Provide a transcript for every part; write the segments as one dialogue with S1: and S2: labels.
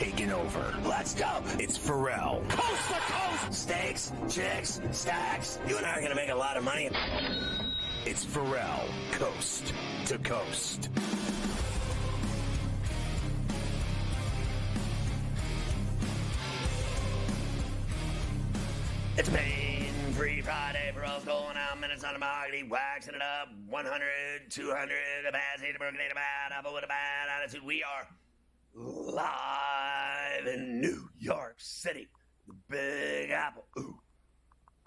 S1: taken over. Let's go. It's Ferrall. Coast to coast. Steaks, chicks, stacks. You and I are going to make a lot of money. It's Ferrall, coast to coast. It's a pain-free Friday. Ferrall's going out, minutes on the market, waxing it up, 100, 200, a bad seed, a broken, a bad apple with a bad attitude. We are live in New York City, the Big Apple. Ooh.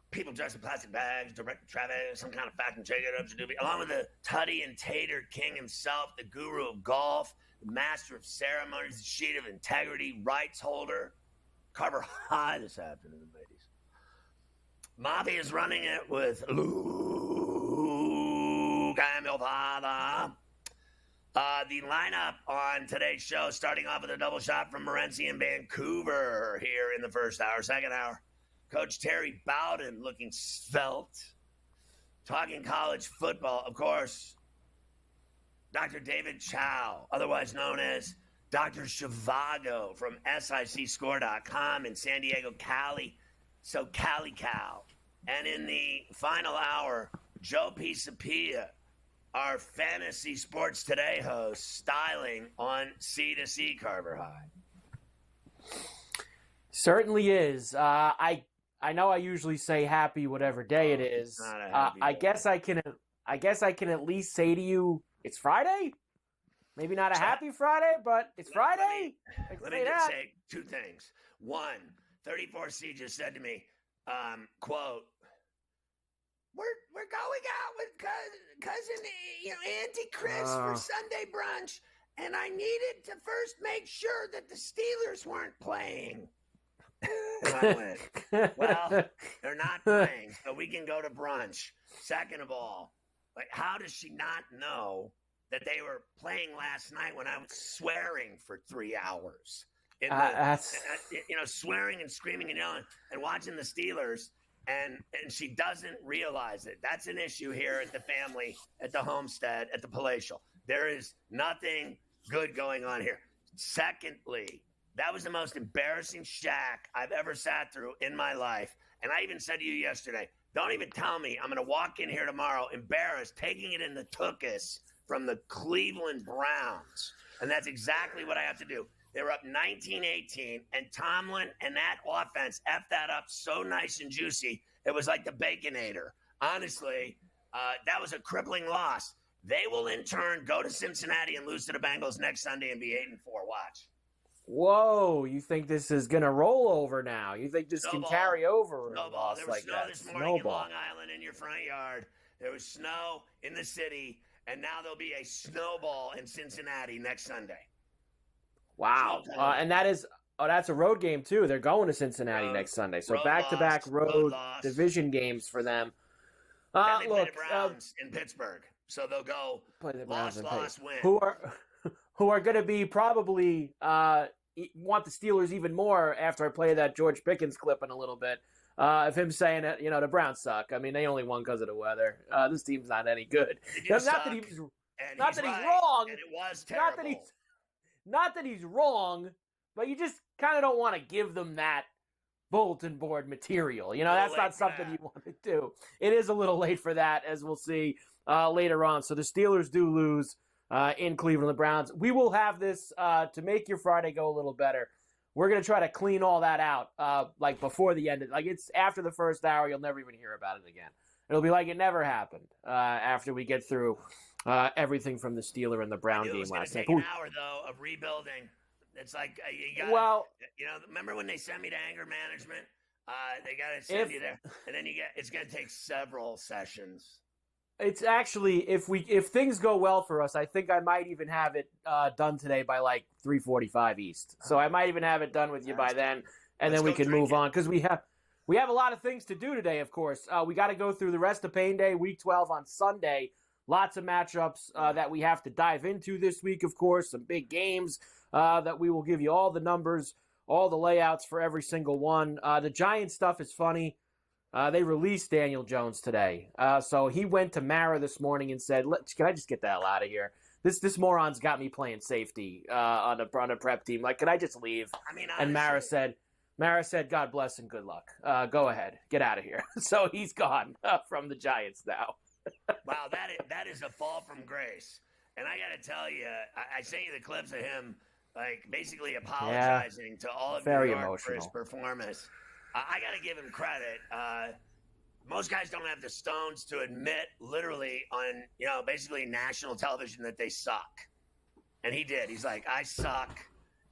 S1: People dressed in plastic bags, direct traffic, some kind of fact and check it up to do, along with the Tutty and Tater King himself, the guru of golf, the master of ceremonies, the sheet of integrity, rights holder. Carver High this afternoon, ladies. Mafia is running it with Luke. I am your father. The lineup on today's show, starting off with a double shot from Morency in Vancouver here in the first hour. Second hour, Coach Terry Bowden looking svelte. Talking college football, of course. Dr. David Chow, otherwise known as Dr. Shivago from SICScore.com in San Diego, Cali. So Cali Cow. And in the final hour, Joe Pisapia, our Fantasy Sports Today host, styling on C2C Carver High.
S2: Certainly is. I know I usually say happy whatever day it is. I guess I can at least say to you it's Friday. Maybe not a happy Friday, but it's Friday.
S1: Let me just say two things. One, 34C just said to me, quote, we're going out with cousin Auntie Chris for Sunday brunch, and I needed to first make sure that the Steelers weren't playing. And I went, well, they're not playing, so we can go to brunch. Second of all, like, how does she not know that they were playing last night when I was swearing for 3 hours? Swearing and screaming and yelling and watching the Steelers, and she doesn't realize it. That's an issue here at the family, at the homestead, at the palatial. There is nothing good going on here. Secondly, that was the most embarrassing shack I've ever sat through in my life. And I even said to you yesterday, don't even tell me I'm going to walk in here tomorrow embarrassed, taking it in the tuchus from the Cleveland Browns. And that's exactly what I have to do. They were up 19-18, and Tomlin and that offense effed that up so nice and juicy. It was like the Baconator. Honestly, that was a crippling loss. They will, in turn, go to Cincinnati and lose to the Bengals next Sunday and be 8-4. Watch.
S2: Whoa, you think this is going to roll over now? You think this can carry over?
S1: Snowball. There was snow this morning in Long Island in your front yard. There was snow in the city, and now there'll be a snowball in Cincinnati next Sunday.
S2: Wow. And that's a road game, too. They're going to Cincinnati next Sunday. So back-to-back road division games for them.
S1: Then they play the Browns in Pittsburgh. So they'll go loss, win.
S2: Who are going to be probably want the Steelers even more after I play that George Pickens clip in a little bit of him saying that, the Browns suck. I mean, they only won because of the weather. This team's not any good. Not that he's wrong.
S1: And it was terrible.
S2: Not that he's wrong, but you just kind of don't want to give them that bulletin board material. That's not something you want to do. It is a little late for that, as we'll see later on. So the Steelers do lose in Cleveland, the Browns. We will have this to make your Friday go a little better. We're going to try to clean all that out before the end. It's after the first hour, you'll never even hear about it again. It'll be like it never happened after we get through everything from the Steeler and the Brown game last night.
S1: An hour though of rebuilding. It's like you got. Remember when they sent me to anger management? They got to send you there, and then it's going to take several sessions.
S2: It's actually if things go well for us, I think I might even have it done today by 3:45 East. So I might even have it done with you by then, and then we can move on because we have a lot of things to do today. Of course, we got to go through the rest of Pain Day, Week 12 on Sunday. Lots of matchups that we have to dive into this week, of course. Some big games that we will give you all the numbers, all the layouts for every single one. The Giants stuff is funny. They released Daniel Jones today. So he went to Mara this morning and said, can I just get the hell out of here? this moron's got me playing safety on a prep team. Like, could I just leave?
S1: I mean,
S2: honestly, and Mara said, God bless and good luck. Go ahead. Get out of here. So he's gone from the Giants now.
S1: Wow, that is a fall from grace. And I got to tell you, I sent you the clips of him, like, basically apologizing to all of New York for his performance. I got to give him credit. Most guys don't have the stones to admit literally on, basically national television that they suck. And he did. He's like, I suck,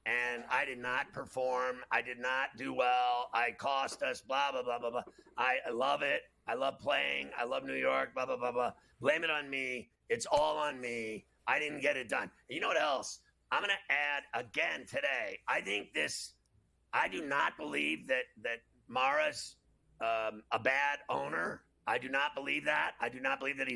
S1: and I did not perform. I did not do well. I cost us, blah, blah, blah, blah, blah. I love it. I love playing. I love New York, blah, blah, blah, blah. Blame it on me. It's all on me. I didn't get it done. And you know what else? I'm going to add again today. I do not believe that Mara's a bad owner. I do not believe that. I do not believe that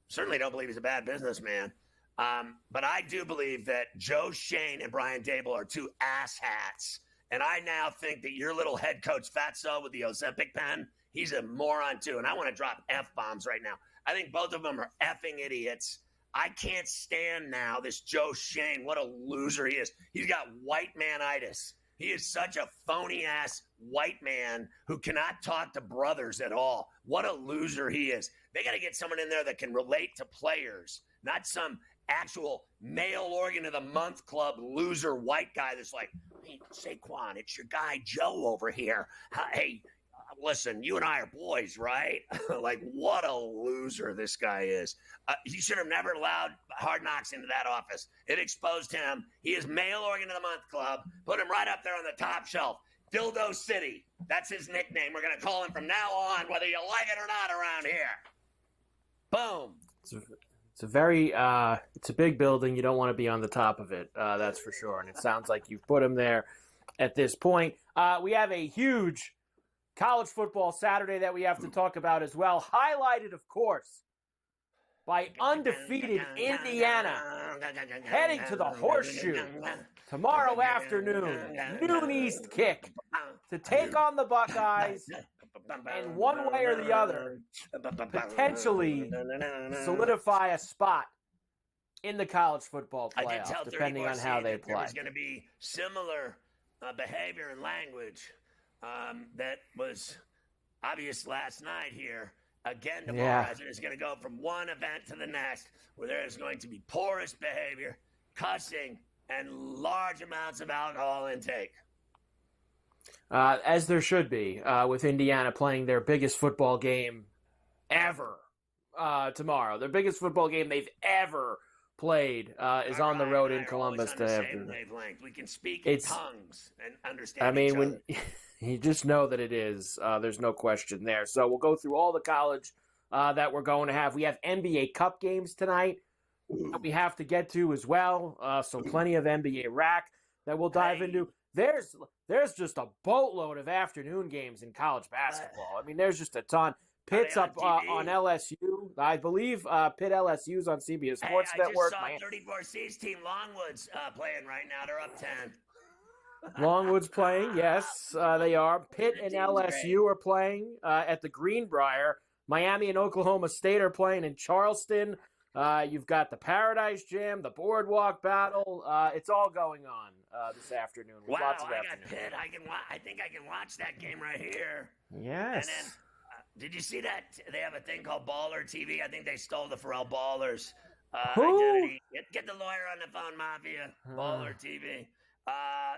S1: certainly don't believe he's a bad businessman. But I do believe that Joe Shane and Brian Dable are two asshats. And I now think that your little head coach Fatso with the Ozempic pen, he's a moron too. And I want to drop F-bombs right now. I think both of them are effing idiots. I can't stand now this Joe Shane. What a loser he is. He's got white man-itis. He is such a phony-ass white man who cannot talk to brothers at all. What a loser he is. They got to get someone in there that can relate to players, not some actual male organ of the month club loser white guy that's like, hey, Saquon, it's your guy Joe over here. Hey, listen, you and I are boys, right? Like, what a loser this guy is. He should have never allowed Hard Knocks into that office. It exposed him. He is male organ of the month club. Put him right up there on the top shelf. Dildo City. That's his nickname. We're going to call him from now on, whether you like it or not around here. Boom.
S2: It's a very, it's a big building. You don't want to be on the top of it. That's for sure. And it sounds like you've put him there at this point. We have a huge college football Saturday that we have to talk about as well. Highlighted, of course, by undefeated Indiana heading to the Horseshoe tomorrow afternoon, noon East kick, to take on the Buckeyes and one way or the other potentially solidify a spot in the college football playoff, depending on how they play.
S1: There's going to be similar behavior and language that was obvious last night here. Again, tomorrow, as it is going to go from one event to the next, where there is going to be porous behavior, cussing, and large amounts of alcohol intake.
S2: As there should be, with Indiana playing their biggest football game ever tomorrow. Their biggest football game they've ever played is on the road in Columbus.
S1: We can speak in tongues and understand.
S2: I mean, when you just know that it is, there's no question there. So we'll go through all the college that we're going to have. We have NBA Cup games tonight that we have to get to as well. So plenty of NBA rack that we'll dive into. There's just a boatload of afternoon games in college basketball. I mean, there's just a ton. Pitt's up on LSU. I believe Pitt LSU's on CBS Sports Network.
S1: I just saw 34C's team Longwood's playing right now. They're up 10.
S2: Longwood's playing, yes, they are. Pitt and LSU are playing at the Greenbrier. Miami and Oklahoma State are playing in Charleston. You've got the Paradise Jam, the Boardwalk Battle. It's all going on this afternoon.
S1: Wow, I got Pitt. I think I can watch that game right here.
S2: Yes.
S1: And then, did you see that? They have a thing called Baller TV. I think they stole the Ferrall Ballers identity. Get the lawyer on the phone, Mafia. Baller TV.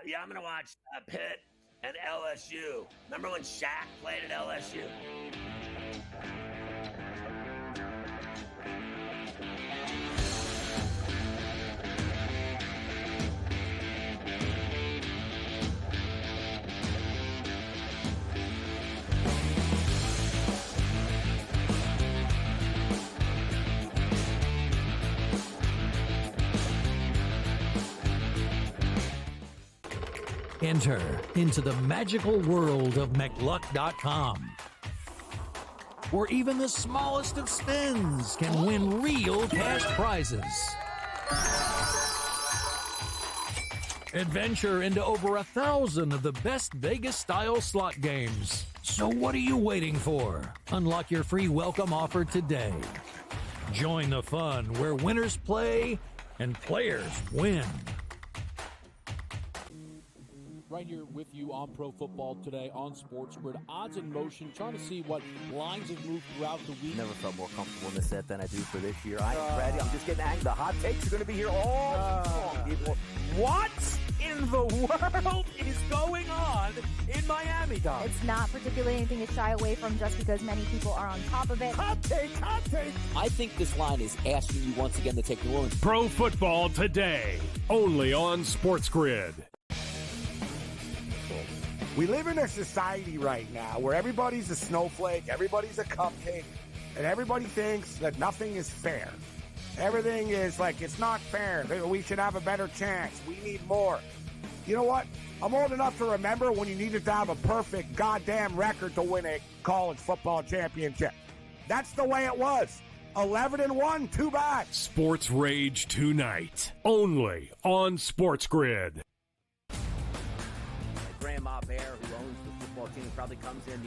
S1: Yeah, I'm going to watch Pitt and LSU. Remember when Shaq played at LSU?
S3: Enter into the magical world of McLuck.com, where even the smallest of spins can win real cash prizes. Adventure into over 1,000 of the best Vegas-style slot games. So what are you waiting for? Unlock your free welcome offer today. Join the fun where winners play and players win.
S4: Right here with you on Pro Football Today on SportsGrid. Odds in motion, trying to see what lines have moved throughout the week.
S5: Never felt more comfortable in this set than I do for this year. I am ready. I'm just getting angry. The hot takes are going to be here all long, people.
S3: What in the world is going on in Miami, Dom?
S6: It's not particularly anything to shy away from just because many people are on top of it.
S3: Hot take, hot take.
S4: I think this line is asking you once again to take New Orleans.
S7: Pro Football Today, only on SportsGrid.
S8: We live in a society right now where everybody's a snowflake, everybody's a cupcake, and everybody thinks that nothing is fair. Everything is like, it's not fair. We should have a better chance. We need more. You know what? I'm old enough to remember when you needed to have a perfect goddamn record to win a college football championship. That's the way it was. 11-1, too bad.
S7: Sports Rage tonight, only on SportsGrid.
S5: Grandma Bear, who owns the football team, probably comes in,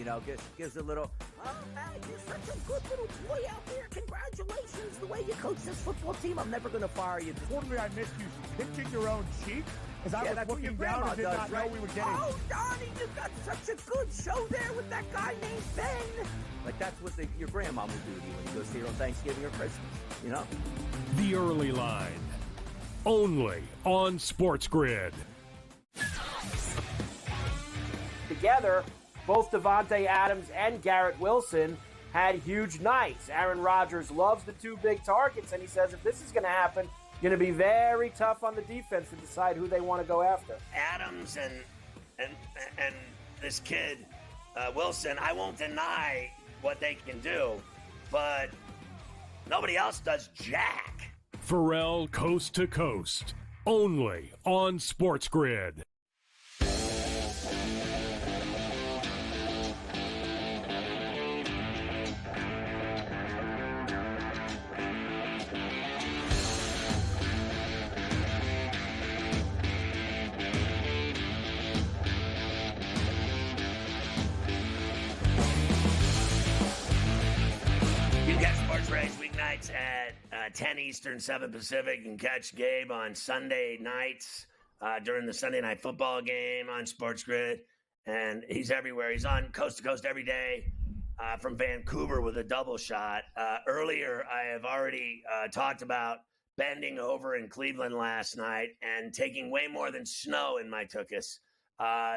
S5: gives a little, oh, man, you're such a good little boy out there. Congratulations, the way you coach this football team. I'm never going to fire you.
S8: Totally, I missed you pinching your own cheek as I was
S5: that's what
S8: looking
S5: your
S8: down
S5: grandma
S8: and did
S5: does,
S8: not
S5: right?
S8: know we were getting.
S5: Oh, Donnie, you got such a good show there with that guy named Ben. Like, that's what your grandma would do to you when you go see her on Thanksgiving or Christmas,
S7: The Early Line, only on SportsGrid.
S2: Together, both Davante Adams and Garrett Wilson had huge nights. Aaron Rodgers loves the two big targets, and he says if this is going to happen, going to be very tough on the defense to decide who they want to go after.
S1: Adams and this kid Wilson, I won't deny what they can do, but nobody else does jack.
S7: Ferrall Coast to Coast, only on SportsGrid.
S1: Weeknights at 10 Eastern, 7 Pacific. You can catch Gabe on Sunday nights during the Sunday Night Football game on SportsGrid. And he's everywhere. He's on Coast to Coast every day from Vancouver with a double shot. Earlier, I have already talked about bending over in Cleveland last night and taking way more than snow in my tuchus.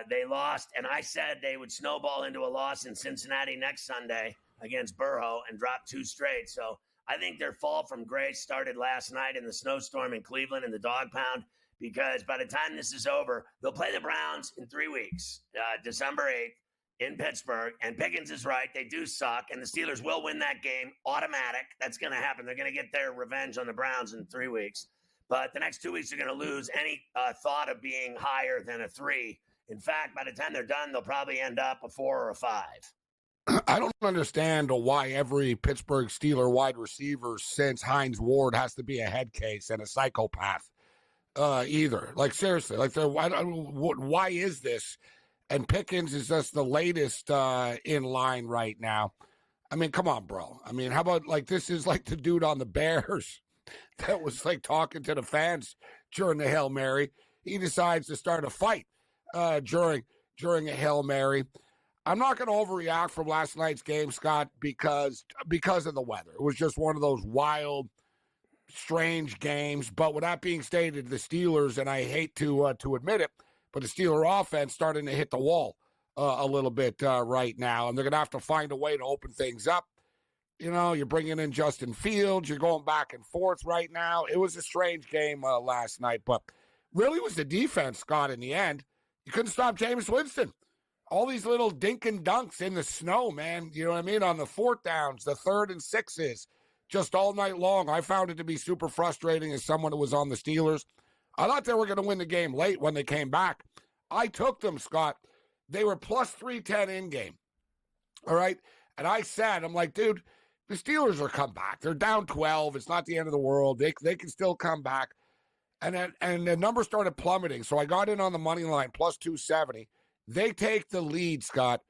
S1: They lost, and I said they would snowball into a loss in Cincinnati next Sunday against Burrow and drop 2 straight. So I think their fall from grace started last night in the snowstorm in Cleveland in the dog pound, because by the time this is over, they'll play the Browns in 3 weeks, December 8th in Pittsburgh. And Pickens is right. They do suck, and the Steelers will win that game. Automatic. That's going to happen. They're going to get their revenge on the Browns in 3 weeks. But the next 2 weeks, they're going to lose any thought of being higher than a 3. In fact, by the time they're done, they'll probably end up a 4 or a 5.
S8: I don't understand why every Pittsburgh Steeler wide receiver since Hines Ward has to be a head case and a psychopath either. Like, seriously, like, why is this? And Pickens is just the latest in line right now. I mean, come on, bro. I mean, how about, like, this is like the dude on the Bears that was, like, talking to the fans during the Hail Mary. He decides to start a fight during a Hail Mary. I'm not going to overreact from last night's game, Scott, because of the weather. It was just one of those wild, strange games. But with that being stated, the Steelers, and I hate to admit it, but the Steeler offense starting to hit the wall a little bit right now, and they're going to have to find a way to open things up. You're bringing in Justin Fields. You're going back and forth right now. It was a strange game last night, but really was the defense, Scott, in the end. You couldn't stop Jameis Winston. All these little dink and dunks in the snow, man. You know what I mean? On the 4th downs, the 3rd and 6s, just all night long. I found it to be super frustrating as someone who was on the Steelers. I thought they were going to win the game late when they came back. I took them, Scott. They were plus 310 in game. All right? And I said, I'm like, dude, the Steelers will come back. They're down 12. It's not the end of the world. They can still come back. And the number started plummeting. So I got in on the money line, plus 270. They take the lead, Scott.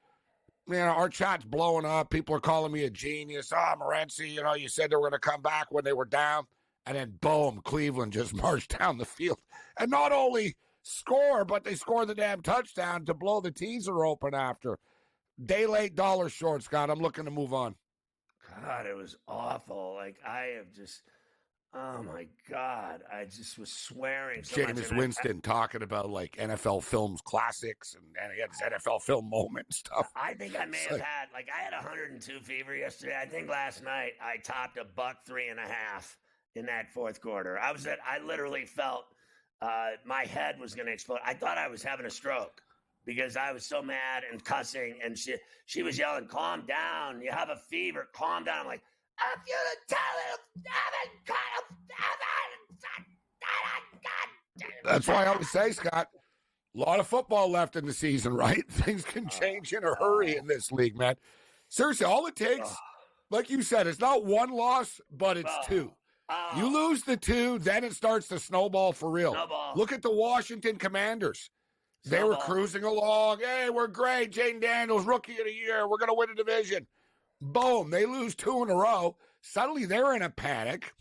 S8: Man, our chat's blowing up. People are calling me a genius. Morency, you said they were going to come back when they were down. And then, boom, Cleveland just marched down the field. And not only score, but they score the damn touchdown to blow the teaser open after. Day late, dollar short, Scott. I'm looking to move on.
S1: God, it was awful. Like, I have just, oh, my God. I just was swearing so much.
S8: Jameis Winston talking about, like, NFL Films classics, and he had his NFL film moment and stuff.
S1: I think I may have had, like, I had 102 fever yesterday. I think last night I topped a $103.5 in that fourth quarter. I literally felt my head was going to explode. I thought I was having a stroke because I was so mad and cussing, and she was yelling, "Calm down, you have a fever, calm down." I'm like, "I'm gonna tell him."
S8: That's why I always say, Scott, a lot of football left in the season, right? Things can change in a hurry in this league, man. Seriously, all it takes, like you said, it's not one loss, but it's two. You lose the two, then it starts to snowball for real. Look at the Washington Commanders. They were cruising along. Hey, we're great. Jane Daniels, rookie of the year. We're going to win a division. Boom. They lose 2 in a row. Suddenly they're in a panic.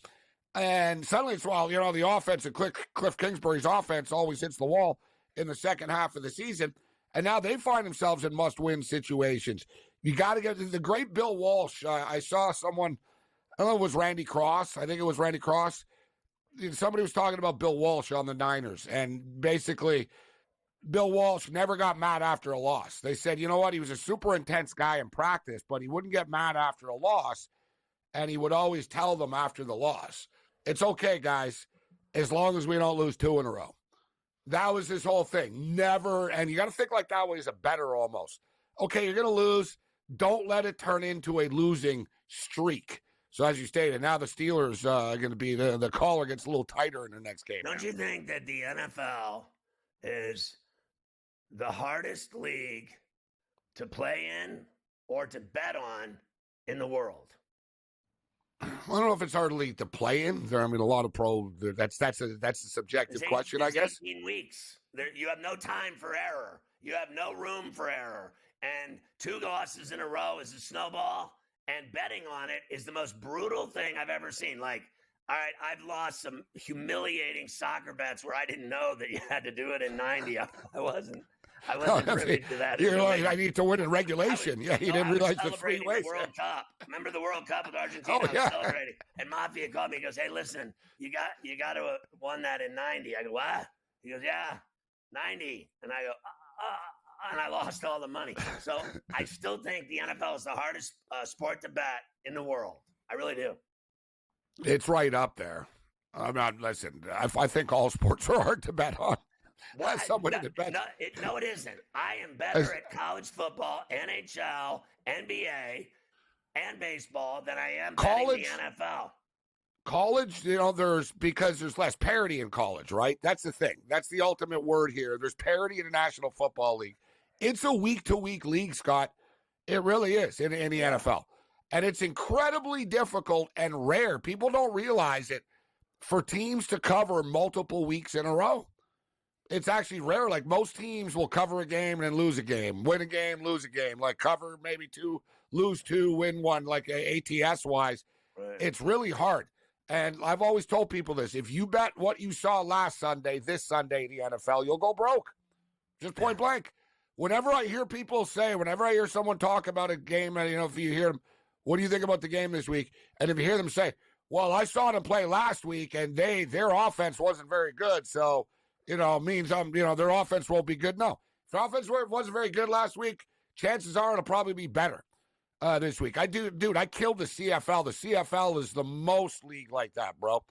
S8: And suddenly it's, well, the offense of Cliff Kingsbury's offense always hits the wall in the second half of the season. And now they find themselves in must-win situations. You got to get the great Bill Walsh. I saw someone, I don't know if it was Randy Cross. I think it was Randy Cross. Somebody was talking about Bill Walsh on the Niners. And basically, Bill Walsh never got mad after a loss. They said, you know what? He was a super intense guy in practice, but he wouldn't get mad after a loss. And he would always tell them after the loss, it's okay, guys, as long as we don't lose 2 in a row. That was his whole thing. Never, and you got to think like that way as a bettor almost. Okay, you're going to lose. Don't let it turn into a losing streak. So as you stated, now the Steelers are going to be, the collar gets a little tighter in the next game.
S1: Don't you think that the NFL is the hardest league to play in or to bet on in the world?
S8: I don't know if it's hard league to play in. A lot of that's a subjective question, I guess.
S1: 18 weeks. You have no time for error. You have no room for error. And 2 losses in a row is a snowball. And betting on it is the most brutal thing I've ever seen. Like, all right, I've lost some humiliating soccer bets where I didn't know that you had to do it in 90. I wasn't privy to that.
S8: You're like, I need to win in regulation. You didn't realize the 3 ways.
S1: The World Cup. Remember the World Cup with Argentina? I was celebrating. And Mafia called me. He goes, "Hey, listen, you got to have won that in 90." I go, "What?" He goes, "Yeah, 90." And I go, and I lost all the money. So I still think the NFL is the hardest sport to bet in the world. I really do.
S8: It's right up there. Listen, I think all sports are hard to bet on.
S1: No, it isn't. I am better at college football, NHL, NBA, and baseball than I am betting the NFL.
S8: College, there's less parity in college, right? That's the thing. That's the ultimate word here. There's parity in the National Football League. It's a week-to-week league, Scott. It really is in the NFL. And it's incredibly difficult and rare. People don't realize it for teams to cover multiple weeks in a row. It's actually rare. Like, most teams will cover a game and then lose a game, win a game, lose a game, like cover maybe 2, lose 2, win 1, like ATS-wise. Right. It's really hard. And I've always told people this. If you bet what you saw last Sunday, this Sunday in the NFL, you'll go broke. Just point blank. Whenever I hear someone talk about a game, and if you hear them, what do you think about the game this week? And if you hear them say, well, I saw them play last week, and their offense wasn't very good, so means their offense won't be good. No, if their offense wasn't very good last week, chances are it'll probably be better this week. I killed the CFL. The CFL is the most league like that, bro.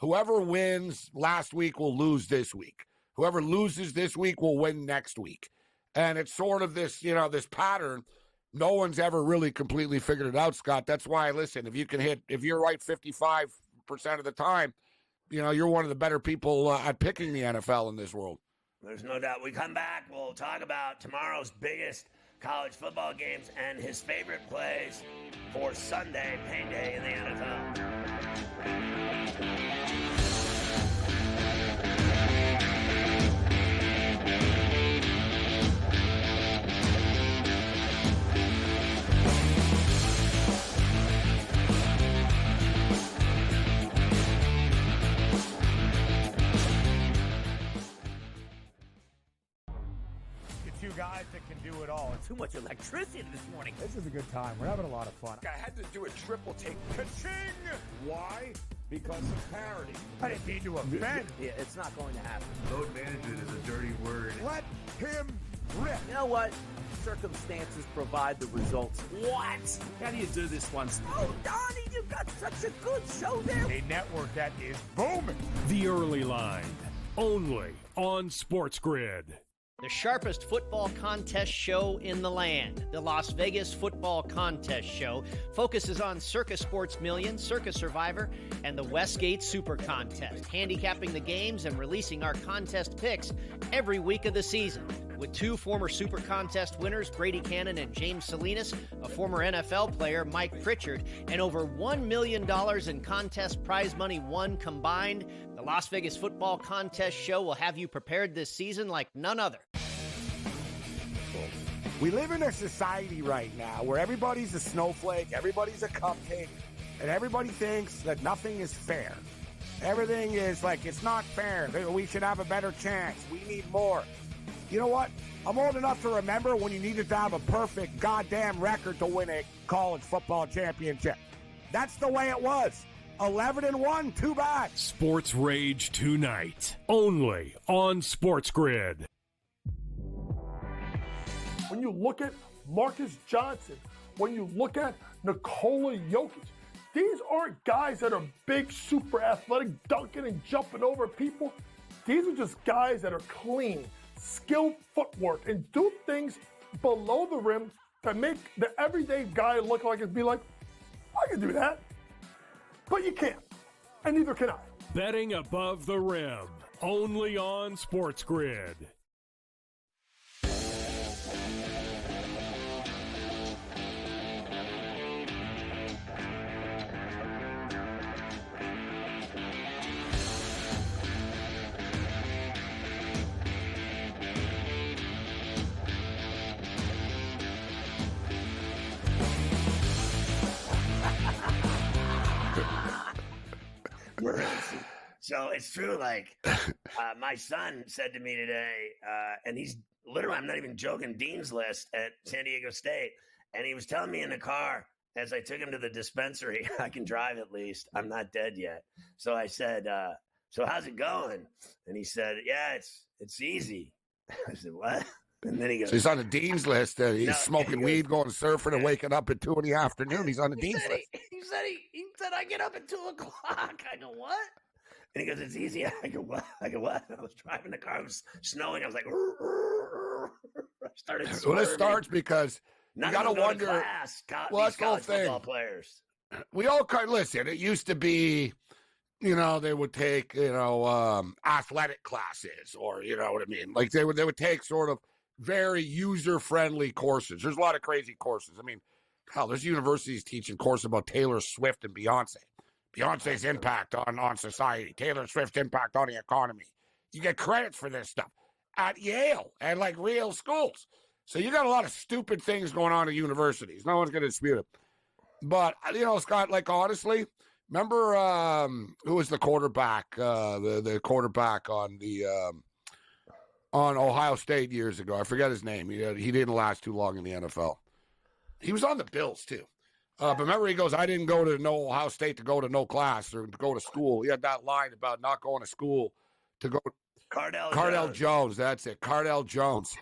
S8: Whoever wins last week will lose this week. Whoever loses this week will win next week. And it's sort of this, this pattern. No one's ever really completely figured it out, Scott. That's why, listen, if you're right 55% of the time, you're one of the better people at picking the NFL in this world.
S1: There's no doubt. We come back, we'll talk about tomorrow's biggest college football games and his favorite plays for Sunday, payday in the NFL.
S9: two guys that can do it all.
S5: Too much electricity this morning.
S9: This is a good time. We're having a lot of fun.
S10: I had to do a triple take. Ka-ching! Why? Because of parity.
S9: I didn't mean to offend.
S5: Yeah, it's not going to happen.
S11: Load management is a dirty word.
S9: Let him rip.
S5: You know what? Circumstances provide the results. What?
S12: How do you do this once?
S5: Oh, Donnie, you got such a good show there.
S9: A network that is booming.
S7: The Early Line, only on SportsGrid.
S13: The sharpest football contest show in the land, the Las Vegas Football Contest Show, focuses on Circa Sports Million, Circa Survivor, and the Westgate Super Contest, handicapping the games and releasing our contest picks every week of the season. With two former Super Contest winners, Brady Cannon and James Salinas, a former NFL player, Mike Pritchard, and over $1 million in contest prize money won combined, the Las Vegas Football Contest Show will have you prepared this season like none other.
S8: We live in a society right now where everybody's a snowflake, everybody's a cupcake, and everybody thinks that nothing is fair. Everything is like, it's not fair. We should have a better chance. We need more. You know what? I'm old enough to remember when you needed to have a perfect goddamn record to win a college football championship. That's the way it was. 11-1, too bad.
S7: Sports Rage tonight, only on SportsGrid.
S14: When you look at Marcus Johnson, when you look at Nikola Jokic, these aren't guys that are big, super athletic, dunking and jumping over people. These are just guys that are clean, skilled footwork, and do things below the rim to make the everyday guy look like it'd be like, I can do that. But you can't, and neither can I.
S7: Betting above the rim, only on SportsGrid.
S1: So it's true. Like my son said to me today, and he's literally, I'm not even joking, Dean's List at San Diego State. And he was telling me in the car as I took him to the dispensary, I can drive at least. I'm not dead yet. So I said, so how's it going? And he said, yeah, it's easy. I said, what? And then he goes,
S8: so he's on the Dean's List. He's smoking weed, going surfing, and waking up at 2 in the afternoon. He's on the Dean's List.
S1: He said I get up at 2 o'clock. I go, what? And he goes, it's easy. I go, what? I was driving the car. It was snowing. I was like, I started swerving.
S8: Well, it starts because you got to wonder.
S1: Well, that's the whole thing. Players.
S8: We all listen. It used to be, they would take, athletic classes, or you know what I mean. Like they would take sort of very user-friendly courses. There's a lot of crazy courses. I mean, hell, there's universities teaching courses about Taylor Swift and Beyonce's impact on society, Taylor Swift's impact on the economy. You get credits for this stuff at Yale and like real schools. So you got a lot of stupid things going on at universities. No one's going to dispute it. But, Scott, like honestly, remember who was the quarterback, the quarterback on Ohio State years ago? I forget his name. He didn't last too long in the NFL. He was on the Bills, too. But remember, he goes, I didn't go to no Ohio State to go to no class or to go to school. He had that line about not going to school to go. Cardell Jones. That's it. Cardell Jones.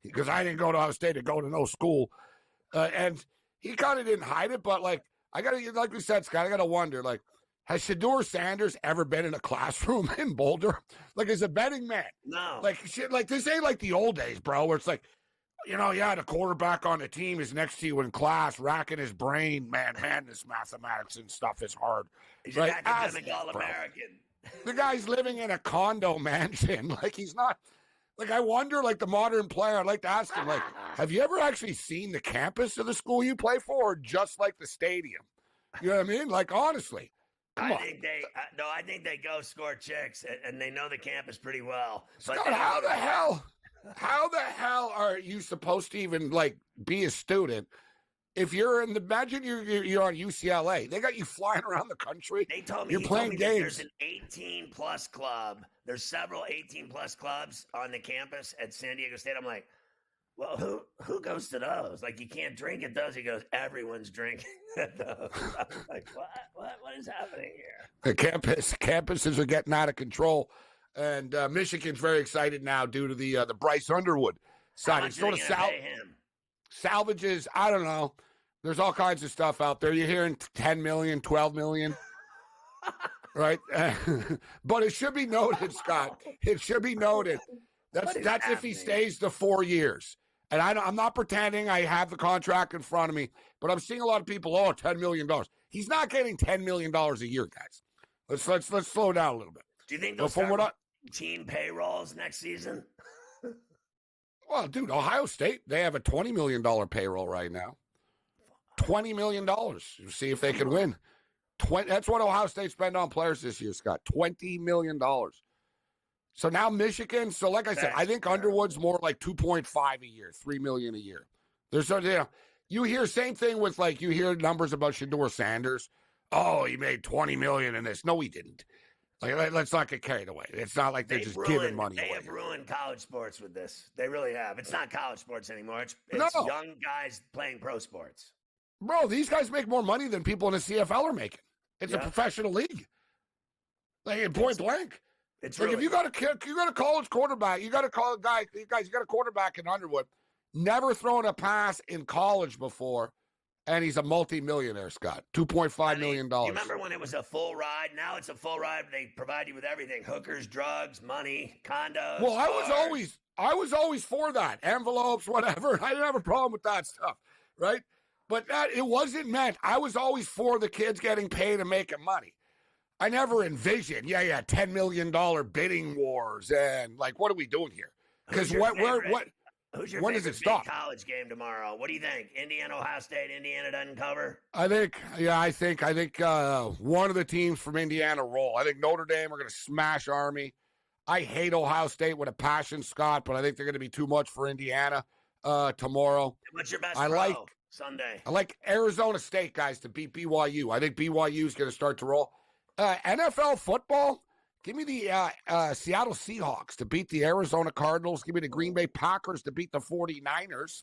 S8: Because I didn't go to Ohio State to go to no school. And he kind of didn't hide it. But, like we said, Scott, I got to wonder, like, has Shedeur Sanders ever been in a classroom in Boulder? Like, as a betting man?
S1: No.
S8: Like, shit, like, this ain't like the old days, bro, where it's like, the quarterback on the team is next to you in class, racking his brain. Man, this mathematics and stuff is hard.
S1: He's an academic All-American.
S8: The guy's living in a condo mansion. Like, he's not. Like, I wonder, like, the modern player, I'd like to ask him, like, have you ever actually seen the campus of the school you play for, or just like the stadium? You know what I mean? Like, honestly.
S1: I think they go score chicks, and they know the campus pretty well.
S8: But Scott, how the hell are you supposed to even, like, be a student if you're in imagine you're on UCLA. They got you flying around the country.
S1: They told me
S8: you're playing games.
S1: There's an 18-plus club. There's several 18-plus clubs on the campus at San Diego State. I'm like, Well, who goes to those? Like, you can't drink at those. He goes, everyone's drinking at those. I'm like, what is happening here?
S8: The campuses are getting out of control, and Michigan's very excited now due to the Bryce Underwood signing.
S1: Sort of pay him?
S8: Salvages, I don't know. There's all kinds of stuff out there. You're hearing 10 million, 12 million. Right? But it should be noted, Scott. It should be noted. That's if he stays the 4 years. And I'm not pretending I have the contract in front of me, but I'm seeing a lot of people, $10 million. He's not getting $10 million a year, guys. Let's slow down a little bit.
S1: Do you think they'll start team payrolls next season?
S8: Well, dude, Ohio State, they have a $20 million payroll right now. $20 million. See if they can win. That's what Ohio State spent on players this year, Scott. $20 million. So now Michigan. So like I said, I think Underwood's more like 2.5 a year, $3 million a year. You hear same thing with you hear numbers about Shedeur Sanders. Oh, he made $20 million in this. No, he didn't. Let's not get carried away. It's not like they're just giving money away.
S1: They have ruined college sports with this. They really have. It's not college sports anymore. It's young guys playing pro sports.
S8: Bro, these guys make more money than people in the CFL are making. It's a professional league. Point blank.
S1: It's
S8: if you got a college quarterback, you got a quarterback in Underwood, never thrown a pass in college before, and he's a multi-millionaire, Scott. $2.5 million.
S1: You remember when it was a full ride? Now it's a full ride. They provide you with everything: hookers, drugs, money, condos.
S8: Well, I was always for that. Envelopes, whatever. I didn't have a problem with that stuff, right? But it wasn't meant. I was always for the kids getting paid and making money. I never envisioned, $10 million bidding wars and what are we doing here? Because
S1: who's your
S8: when
S1: favorite
S8: does it stop?
S1: College game tomorrow? What do you think? Indiana, Ohio State. Indiana doesn't cover.
S8: I think one of the teams from Indiana roll. I think Notre Dame are going to smash Army. I hate Ohio State with a passion, Scott, but I think they're going to be too much for Indiana tomorrow.
S1: What's your best Sunday?
S8: I like Arizona State, guys, to beat BYU. I think BYU is going to start to roll. NFL football, give me the Seattle Seahawks to beat the Arizona Cardinals. Give me the Green Bay Packers to beat the 49ers.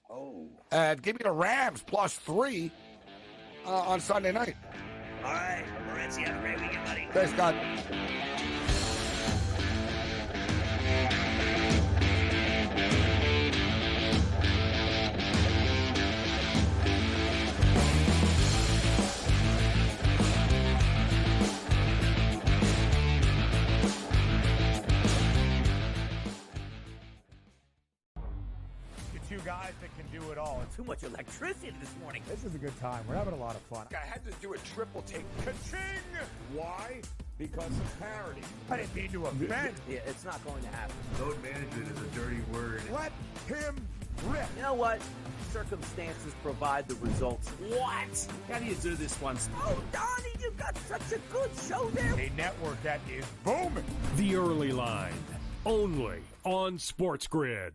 S8: Give me the Rams +3 on Sunday night.
S1: All right. Morency, have a great weekend, buddy.
S8: Thanks, Scott.
S9: Guys that can do it all.
S5: Too much electricity this morning.
S9: This is a good time. We're having a lot of fun.
S10: I had to do a triple take. Ka-ching! Why? Because of parity.
S9: I didn't mean to offend.
S5: Yeah, it's not going to happen.
S11: Load management is a dirty word.
S9: Let him rip.
S5: You know what? Circumstances provide the results. What? How do you do this one? Oh, Donnie, you've got such a good show there.
S9: A network that is booming.
S7: The Early Line, only on SportsGrid.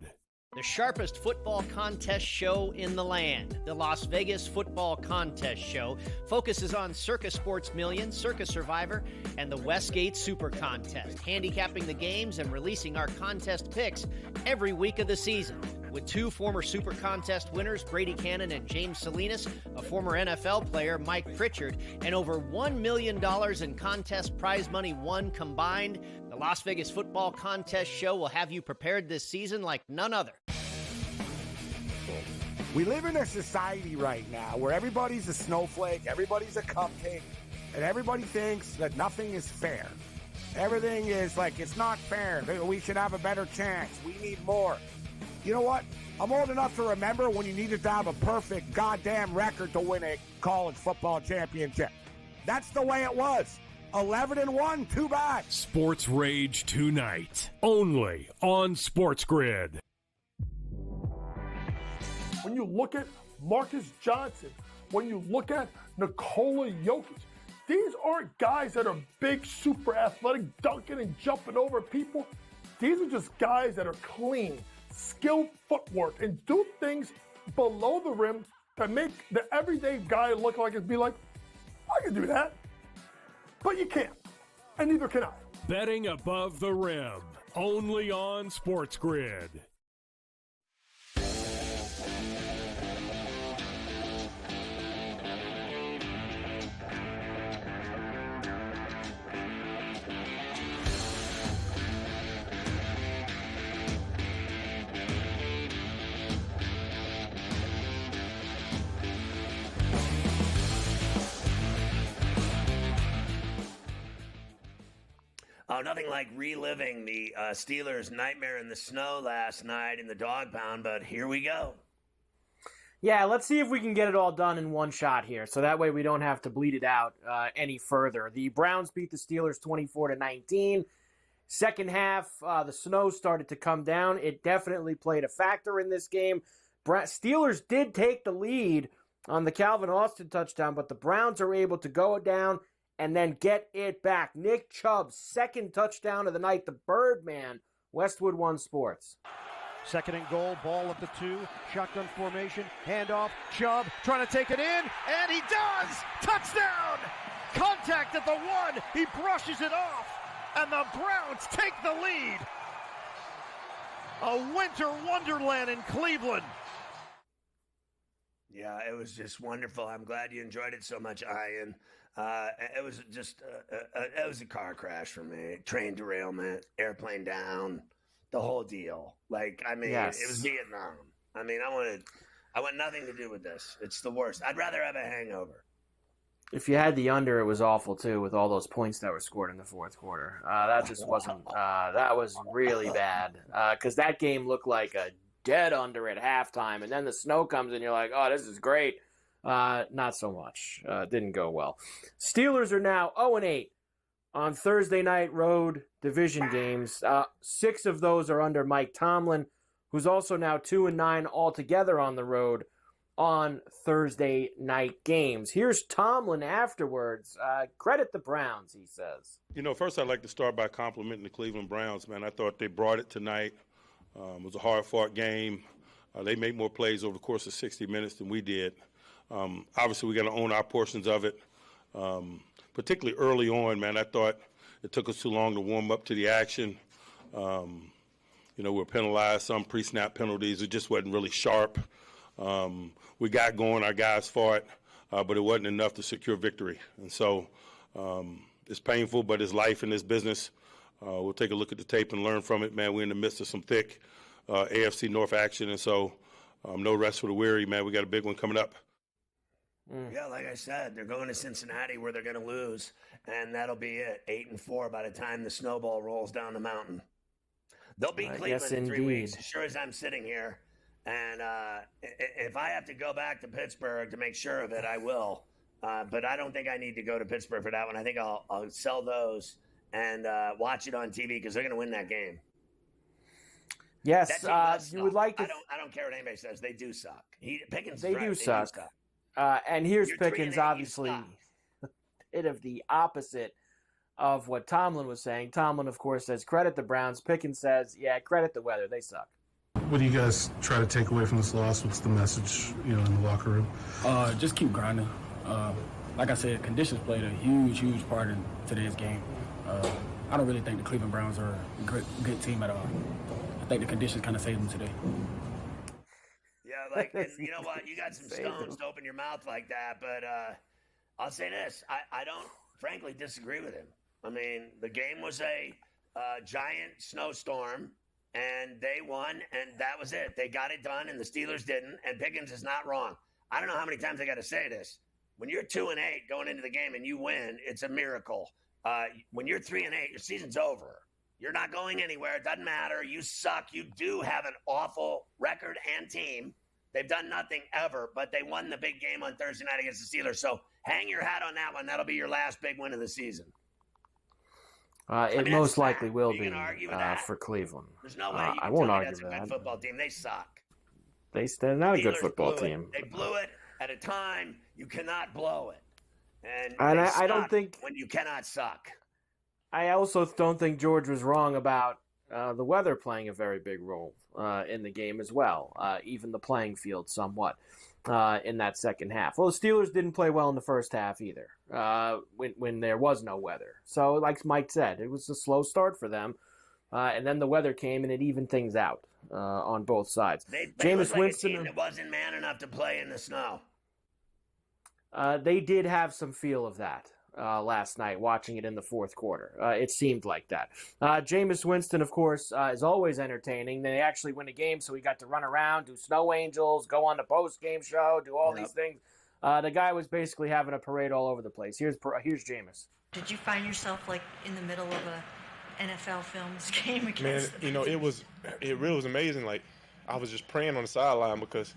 S13: The sharpest football contest show in the land, the Las Vegas Football Contest Show, focuses on Circa Sports Million, Circa Survivor, and the Westgate Super Contest, handicapping the games and releasing our contest picks every week of the season. With two former Super Contest winners, Brady Cannon and James Salinas, a former NFL player, Mike Pritchard, and over $1 million in contest prize money won combined, the Las Vegas Football Contest Show will have you prepared this season like none other.
S8: We live in a society right now where everybody's a snowflake, everybody's a cupcake, and everybody thinks that nothing is fair. Everything is it's not fair. We should have a better chance. We need more. You know what? I'm old enough to remember when you needed to have a perfect goddamn record to win a college football championship. That's the way it was. 11-1, too bad.
S7: Sports Rage tonight, only on SportsGrid.
S14: When you look at Marcus Johnson, when you look at Nikola Jokic, these aren't guys that are big, super athletic, dunking and jumping over people. These are just guys that are clean, skilled footwork, and do things below the rim that make the everyday guy look like it'd be like, I can do that. But you can't, and neither can I.
S7: Betting above the rim, only on SportsGrid.
S1: nothing like reliving the Steelers' nightmare in the snow last night in the dog pound, but here we go.
S2: Yeah, let's see if we can get it all done in one shot here, so that way we don't have to bleed it out any further. The Browns beat the Steelers 24-19. Second half, the snow started to come down. It definitely played a factor in this game. Steelers did take the lead on the Calvin Austin touchdown, but the Browns are able to go down and then get it back. Nick Chubb's second touchdown of the night, the Birdman, Westwood One Sports.
S12: Second and goal, ball at the 2, shotgun formation, handoff, Chubb trying to take it in, and he does! Touchdown! Contact at the 1, he brushes it off, and the Browns take the lead. A winter wonderland in Cleveland.
S1: Yeah, it was just wonderful. I'm glad you enjoyed it so much, Ian. It was just, it was a car crash for me. Train derailment, airplane down. The whole deal. Like, I mean,
S2: Yes.
S1: It was Vietnam. I mean, I want nothing to do with this. It's the worst. I'd rather have a hangover.
S2: If you had the under, it was awful, too, with all those points that were scored in the fourth quarter. That just wasn't that was really bad. Because that game looked like a dead under at halftime, and then the snow comes, and you're like, oh, this is great. Not so much. Didn't go well. Steelers are now 0-8 on Thursday night road division games. 6 of those are under Mike Tomlin, who's also now 2-9 altogether on the road on Thursday night games. Here's Tomlin afterwards. Credit the Browns, he says.
S15: First I'd like to start by complimenting the Cleveland Browns, man. I thought they brought it tonight. It was a hard-fought game. They made more plays over the course of 60 minutes than we did. Obviously, we got to own our portions of it. Particularly early on, man, I thought it took us too long to warm up to the action. We were penalized, some pre-snap penalties. It just wasn't really sharp. We got going, our guys fought, but it wasn't enough to secure victory. And so it's painful, but it's life in this business. We'll take a look at the tape and learn from it, man. We're in the midst of some thick AFC North action, and so no rest for the weary, man. We got a big one coming up.
S1: Yeah, like I said, they're going to Cincinnati where they're going to lose, and that'll be it. 8-4 by the time the snowball rolls down the mountain. They'll beat Cleveland in 3 weeks, as sure as I'm sitting here. And if I have to go back to Pittsburgh to make sure of it, I will. But I don't think I need to go to Pittsburgh for that one. I think I'll sell those and watch it on TV because they're going to win that game.
S2: Yes, you would like to.
S1: I don't care what anybody says. They do suck. Pickens is
S2: They
S1: right.
S2: do
S1: They
S2: suck.
S1: do suck.
S2: And here's
S1: You're
S2: Pickens,
S1: 3-8, you
S2: obviously,
S1: suck.
S2: a bit of the opposite of what Tomlin was saying. Tomlin, of course, says credit the Browns. Pickens says, yeah, credit the weather. They suck.
S16: What do you guys try to take away from this loss? What's the message, in the locker room?
S17: Just keep grinding. Like I said, conditions played a huge part in today's game. I don't really think the Cleveland Browns are a good team at all. I think the conditions kind of saved them today.
S1: Yeah, and you know what? You got some stones to open your mouth like that, but I'll say this. I don't, frankly, disagree with him. I mean, the game was a giant snowstorm, and they won, and that was it. They got it done, and the Steelers didn't, and Pickens is not wrong. I don't know how many times I got to say this. When you're 2-8 going into the game and you win, it's a miracle. When you're 3-8, your season's over. You're not going anywhere. It doesn't matter. You suck. You do have an awful record and team. They've done nothing ever, but they won the big game on Thursday night against the Steelers. So hang your hat on that one. That'll be your last big win of the season.
S2: It most likely will be
S1: that?
S2: for Cleveland.
S1: There's no way you
S2: I
S1: can
S2: won't
S1: tell me
S2: argue
S1: that's a
S2: with
S1: good
S2: that.
S1: football team. They suck.
S2: They're not a good
S1: Steelers
S2: football
S1: blew it.
S2: team.
S1: They blew it at a time you cannot blow it. And
S2: I don't think
S1: when you cannot suck.
S2: I also don't think George was wrong about the weather playing a very big role in the game as well, even the playing field somewhat in that second half. Well, the Steelers didn't play well in the first half either when there was no weather. So like Mike said, it was a slow start for them, and then the weather came and it evened things out on both sides.
S1: They
S2: Jameis
S1: looked like
S2: Winston
S1: a team that wasn't man enough to play in the snow.
S2: They did have some feel of that last night, watching it in the fourth quarter. It seemed like that. Jameis Winston, of course, is always entertaining. They actually win a game, so he got to run around, do snow angels, go on the post-game show, do all these things. The guy was basically having a parade all over the place. Here's Jameis.
S18: Did you find yourself in the middle of NFL film this game against
S19: Man,
S18: the
S19: you know, it really was amazing. Like, I was just praying on the sideline because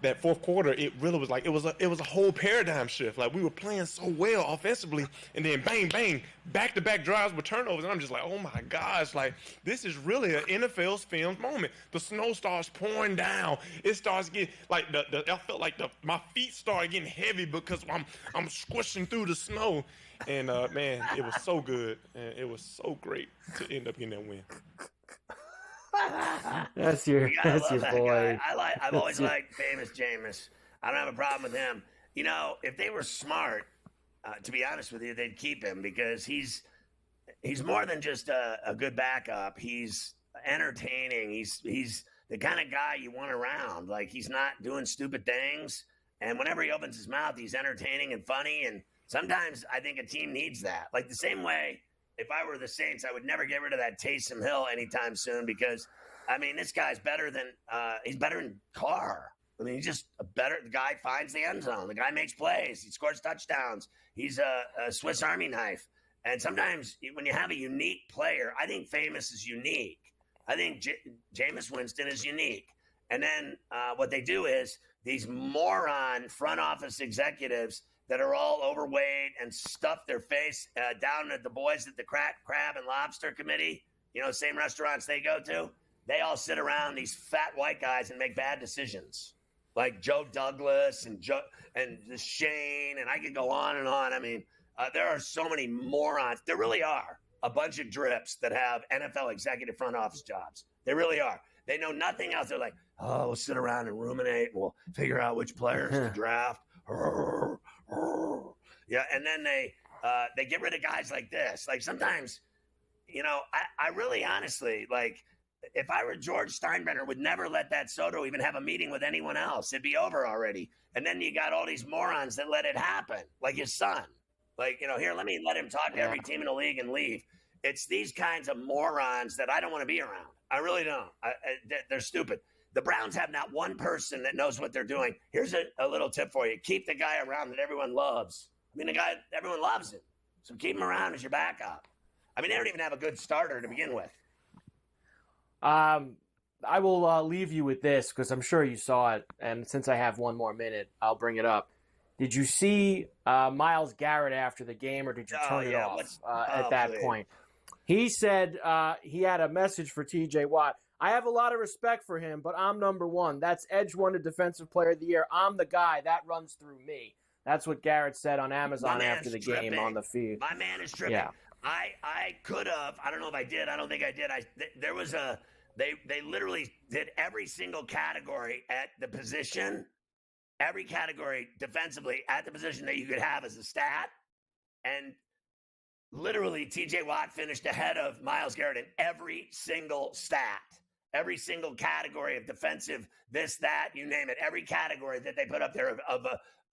S19: that fourth quarter, it really was like it was a whole paradigm shift. Like, we were playing so well offensively, and then bang, bang, back-to-back drives with turnovers, and I'm just like, oh my gosh, like, this is really an NFL's film moment. The snow starts pouring down. It starts getting like I felt like my feet started getting heavy because I'm squishing through the snow, and man, it was so good, and it was so great to end up getting that win.
S2: That's your boy.
S1: I've always liked Famous Jameis. I don't have a problem with him. You know, if they were smart, to be honest with you, they'd keep him because he's more than just a good backup. He's entertaining. He's the kind of guy you want around. Like, he's not doing stupid things, and whenever he opens his mouth, he's entertaining and funny. And sometimes I think a team needs that. Like, the same way, if I were the Saints, I would never get rid of that Taysom Hill anytime soon because, I mean, this guy's better than he's better than Carr. I mean, he's just the guy finds the end zone. The guy makes plays. He scores touchdowns. He's a Swiss Army knife. And sometimes when you have a unique player, I think Famous is unique. I think Jameis Winston is unique. And then what they do is these moron front office executives that are all overweight and stuff their face down at the boys at the Crab and Lobster Committee, you know, same restaurants they go to, they all sit around these fat white guys and make bad decisions. Like Joe Douglas and Shane, and I could go on and on. I mean, there are so many morons. There really are a bunch of drips that have NFL executive front office jobs. They really are. They know nothing else. They're like, oh, we'll sit around and ruminate. And we'll figure out which players to draft. Yeah, and then they get rid of guys like this. Like, sometimes, you know, I really honestly, like, if I were George Steinbrenner, would never let that Soto even have a meeting with anyone else. It'd be over already. And then you got all these morons that let it happen, like his son. Like, you know, here, let him talk to every team in the league and leave. It's these kinds of morons that I don't want to be around. I really don't. They're stupid. The Browns have not one person that knows what they're doing. Here's a little tip for you. Keep the guy around that everyone loves. I mean, the guy, everyone loves him. So keep him around as your backup. I mean, they don't even have a good starter to begin with.
S2: I will leave you with this because I'm sure you saw it. And since I have one more minute, I'll bring it up. Did you see Myles Garrett after the game, or did you turn it off at that point? He said he had a message for T.J. Watt. I have a lot of respect for him, but I'm number one. That's Edge won the Defensive Player of the Year. I'm the guy. That runs through me. That's what Garrett said on Amazon after the game on the feed.
S1: My man is tripping. Yeah. I could have. I don't know if I did. I don't think I did. There was they literally did every single category at the position, every category defensively at the position that you could have as a stat, and literally T.J. Watt finished ahead of Myles Garrett in every single stat. Every single category of defensive, this, that, you name it, every category that they put up there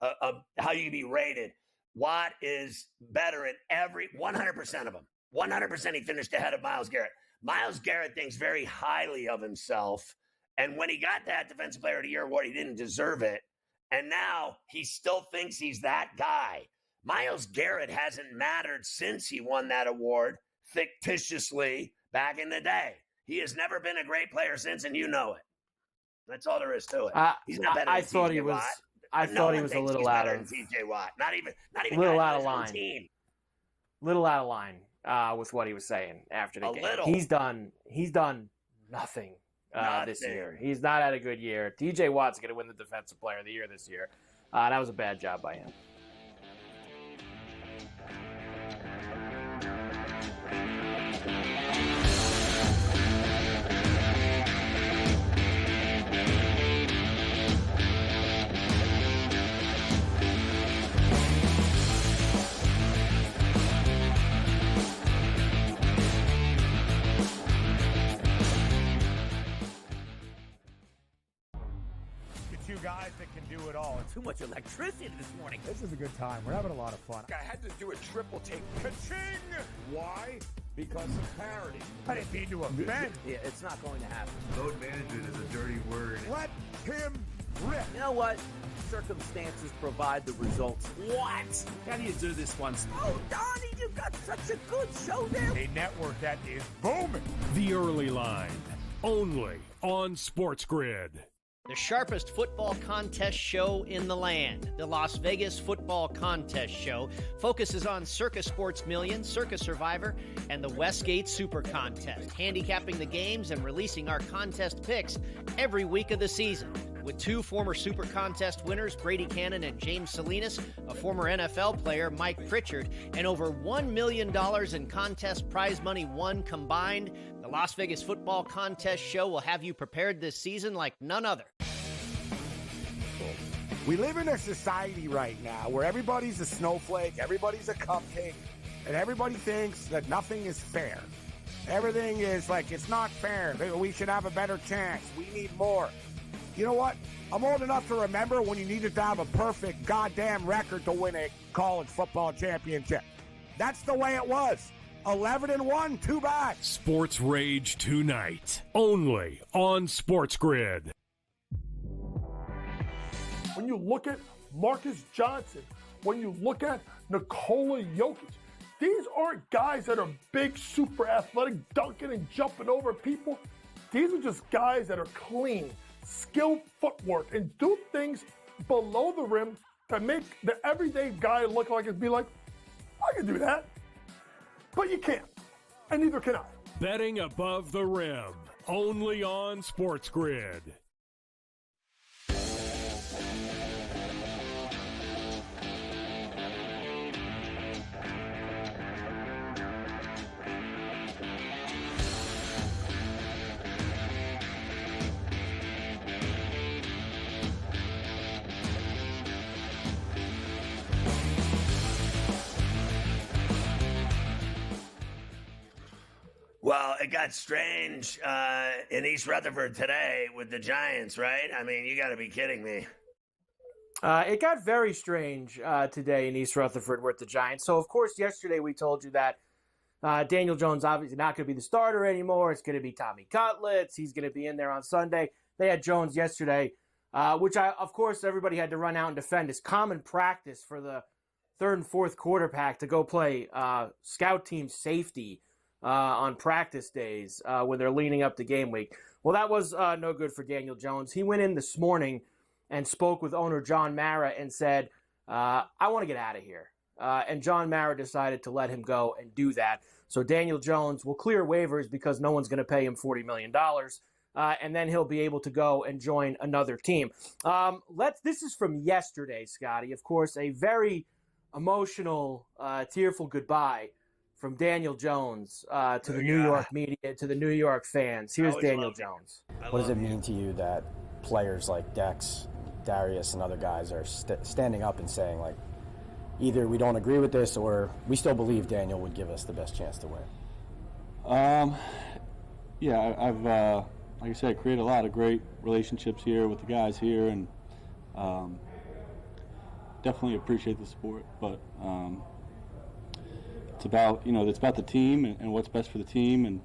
S1: of how you can be rated. Watt is better in every 100% of them. 100% he finished ahead of Myles Garrett. Myles Garrett thinks very highly of himself. And when he got that Defensive Player of the Year award, he didn't deserve it. And now he still thinks he's that guy. Myles Garrett hasn't mattered since he won that award fictitiously back in the day. He has never been a great player since, and you know it. That's all there is to it. He's not better than T.J. Watt.
S2: I thought he was a little out of
S1: T.J. Watt. Not even
S2: little out of line. Little out of line with what he was saying after the game.
S1: Little.
S2: He's done nothing this year. He's not had a good year. T.J. Watt's going to win the Defensive Player of the Year this year. That was a bad job by him.
S9: Guys that can do it all.
S5: Too much electricity this morning.
S9: This is a good time. We're having a lot of fun.
S10: I had to do a triple take. Ka-ching! Why? Because of parity.
S9: I didn't mean to offend.
S5: Yeah, it's not going to happen.
S11: Load management is a dirty word.
S9: Let him rip.
S5: You know what? Circumstances provide the results.
S20: What? How do you do this once?
S5: Oh, Donnie you got such a good show there.
S9: A network that is booming.
S7: The Early Line, only on SportsGrid.
S13: The sharpest football contest show in the land, the Las Vegas Football Contest Show, focuses on Circa Sports Million, Circa Survivor, and the Westgate Super Contest, handicapping the games and releasing our contest picks every week of the season. With two former Super Contest winners, Brady Cannon and James Salinas, a former NFL player, Mike Pritchard, and over $1 million in contest prize money won combined, the Las Vegas Football Contest Show will have you prepared this season like none other.
S8: We live in a society right now where everybody's a snowflake, everybody's a cupcake, and everybody thinks that nothing is fair. Everything is like, it's not fair. We should have a better chance. We need more. You know what? I'm old enough to remember when you needed to have a perfect goddamn record to win a college football championship. That's the way it was. 11-1, too bad.
S7: Sports Rage tonight, only on SportsGrid.
S14: When you look at Marcus Johnson, when you look at Nikola Jokic, these aren't guys that are big, super athletic, dunking and jumping over people. These are just guys that are clean, skilled footwork, and do things below the rim to make the everyday guy look like it'd be like, I can do that. But you can't, and neither can I.
S7: Betting above the rim, only on SportsGrid.
S1: Well, it got strange in East Rutherford today with the Giants, right? I mean, you got to be kidding me.
S2: It got very strange today in East Rutherford with the Giants. So, of course, yesterday we told you that Daniel Jones obviously not going to be the starter anymore. It's going to be Tommy Cutlets. He's going to be in there on Sunday. They had Jones yesterday, which, of course, everybody had to run out and defend. It's common practice for the third and fourth quarterback to go play scout team safety on practice days when they're leaning up to game week. Well, that was no good for Daniel Jones. He went in this morning and spoke with owner John Mara and said, I want to get out of here. And John Mara decided to let him go and do that. So Daniel Jones will clear waivers because no one's going to pay him $40 million. And then he'll be able to go and join another team. This is from yesterday, Scotty. Of course, a very emotional, tearful goodbye from Daniel Jones to the New York media, to the New York fans. Here's Daniel Jones.
S20: What does it mean to you that players like Dex, Darius, and other guys are standing up and saying, like, either we don't agree with this or we still believe Daniel would give us the best chance to win?
S21: Yeah, I've like I said, created a lot of great relationships here with the guys here, and definitely appreciate the support. But it's about the team and what's best for the team, and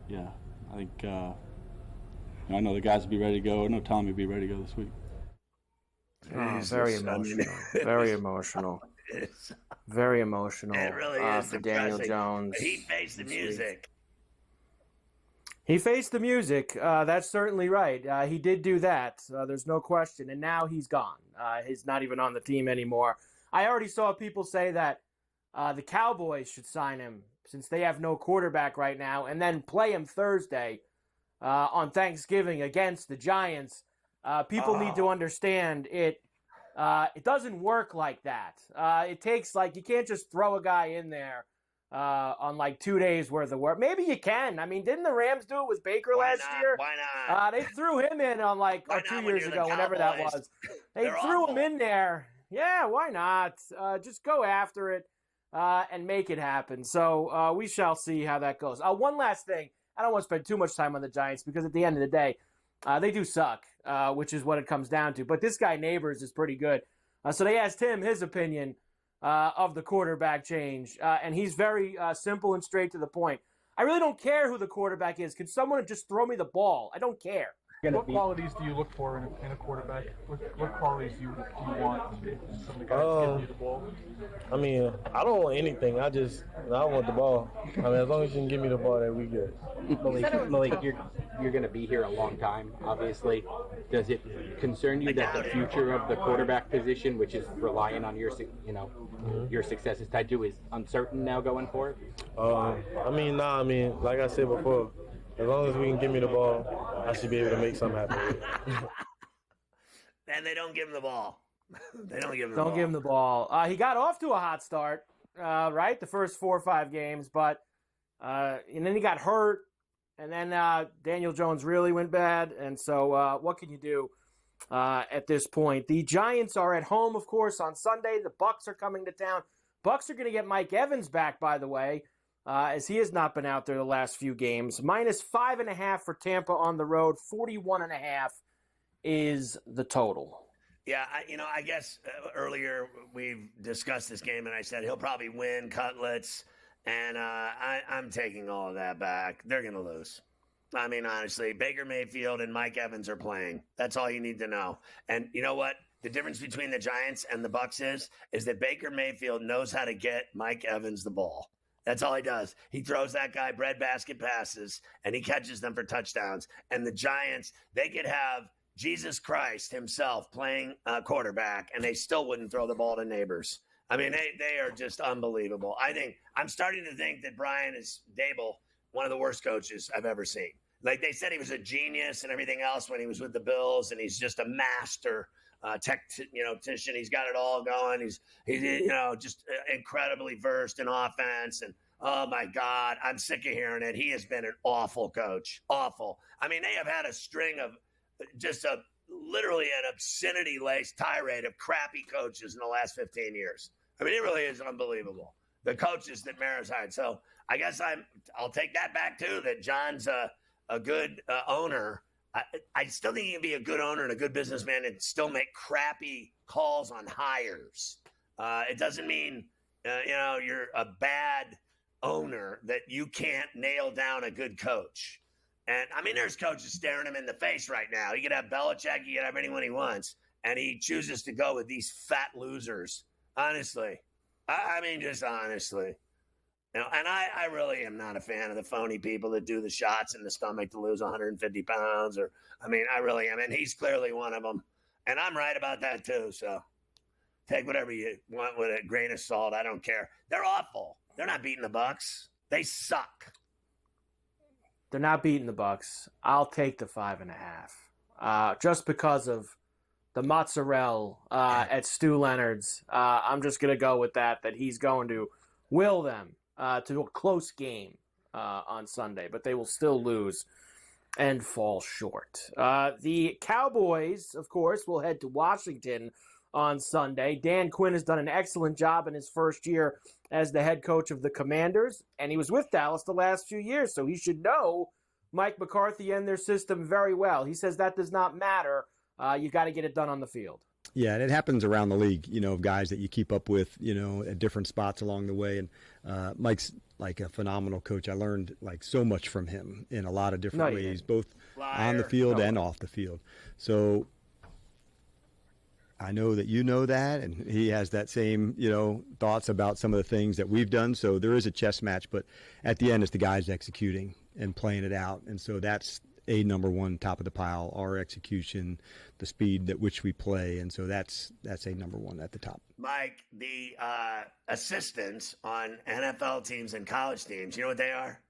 S21: yeah, I think I know the guys will be ready to go. I know Tommy will be ready to go this week.
S2: Oh, very emotional. Very emotional. Very emotional.
S1: It really is
S2: for
S1: depressing.
S2: Daniel Jones.
S1: He faced the music.
S2: He faced the music. That's certainly right. He did do that. There's no question. And now he's gone. He's not even on the team anymore. I already saw people say that the Cowboys should sign him since they have no quarterback right now, and then play him Thursday on Thanksgiving against the Giants. People need to understand it. It doesn't work like that. It takes, you can't just throw a guy in there on 2 days worth of work. Maybe you can. I mean, didn't the Rams do it with Baker last year?
S1: Why not?
S2: They threw him in on 2 years ago, whenever that was. They threw him in there. Yeah, why not? Just go after it and make it happen. So we shall see how that goes. One last thing. I don't want to spend too much time on the Giants because at the end of the day, they do suck, which is what it comes down to. But this guy, Neighbors, is pretty good. So they asked him his opinion of the quarterback change, and he's very simple and straight to the point. I really don't care who the quarterback is. Can someone just throw me the ball? I don't care.
S6: What qualities do you look for in a quarterback? What qualities do you want from the guys giving you the ball?
S22: I mean, I don't want anything. I want the ball. I mean, as long as you can give me the ball, that we good.
S23: Malik, you're going to be here a long time, obviously. Does it concern you that the future of the quarterback position, which is relying on your success is tied to, is uncertain now going forward?
S22: I mean, like I said before, as long as we can give me the ball, I should be able to make something happen.
S1: And they don't give him the ball. They don't give him the
S2: Don't
S1: ball.
S2: give him the ball. He got off to a hot start, right? The first 4 or 5 games, but and then he got hurt, and then Daniel Jones really went bad. And so what can you do at this point? The Giants are at home, of course, on Sunday. The Bucs are coming to town. Bucs are going to get Mike Evans back, by the way, as he has not been out there the last few games. -5.5 for Tampa on the road. 41.5 is the total.
S1: Yeah, I guess earlier we've discussed this game, and I said he'll probably win cutlets, and I'm taking all of that back. They're going to lose. I mean, honestly, Baker Mayfield and Mike Evans are playing. That's all you need to know. And you know what? The difference between the Giants and the Bucs is that Baker Mayfield knows how to get Mike Evans the ball. That's all he does. He throws that guy breadbasket passes, and he catches them for touchdowns. And the Giants, they could have Jesus Christ himself playing quarterback, and they still wouldn't throw the ball to neighbors. I mean, they are just unbelievable. I'm starting to think that Brian is Dable, one of the worst coaches I've ever seen. Like they said, he was a genius and everything else when he was with the Bills, and he's just a master tactician. He's got it all going. He's just incredibly versed in offense. And oh my God, I'm sick of hearing it. He has been an awful coach. Awful. I mean, they have had a string of just literally an obscenity-laced tirade of crappy coaches in the last 15 years. I mean, it really is unbelievable. The coaches that Mara's hired. So I guess I'll take that back too, that John's a good owner. I still think he can be a good owner and a good businessman and still make crappy calls on hires. It doesn't mean, you're a bad owner that you can't nail down a good coach. And, I mean, there's coaches staring him in the face right now. He could have Belichick. He could have anyone he wants. And he chooses to go with these fat losers. Honestly. I mean, just honestly. And I really am not a fan of the phony people that do the shots in the stomach to lose 150 pounds. I really am. And he's clearly one of them. And I'm right about that, too. So take whatever you want with a grain of salt. I don't care. They're awful. They're not beating the Bucs. They suck.
S2: They're not beating the Bucs. I'll take the 5.5. Just because of the mozzarella at Stu Leonard's. I'm just going to go with that he's going to will them to a close game on Sunday, but they will still lose and fall short. The Cowboys, of course, will head to Washington on Sunday. Dan Quinn has done an excellent job in his first year as the head coach of the Commanders, and he was with Dallas the last few years, so he should know Mike McCarthy and their system very well. He says that does not matter. You got to get it done on the field.
S24: Yeah, and it happens around the league, of guys that you keep up with, at different spots along the way. And Mike's like a phenomenal coach. I learned so much from him in a lot of different ways, both on the field and off the field. So I know that you know that, and he has that same, thoughts about some of the things that we've done. So there is a chess match, but at the end, it's the guys executing and playing it out. And so that's a number one, top of the pile, our execution, the speed at which we play. And so that's a number one at the top.
S1: Mike, the assistants on NFL teams and college teams, you know what they are?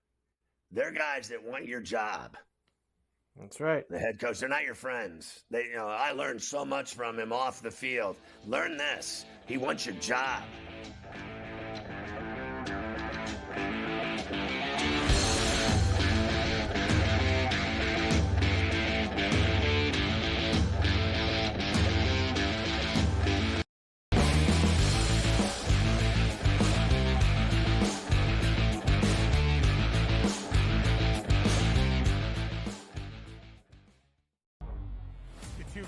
S1: They're guys that want your job.
S2: That's right.
S1: The head coach, they're not your friends. I learned so much from him off the field. Learn this. He wants your job.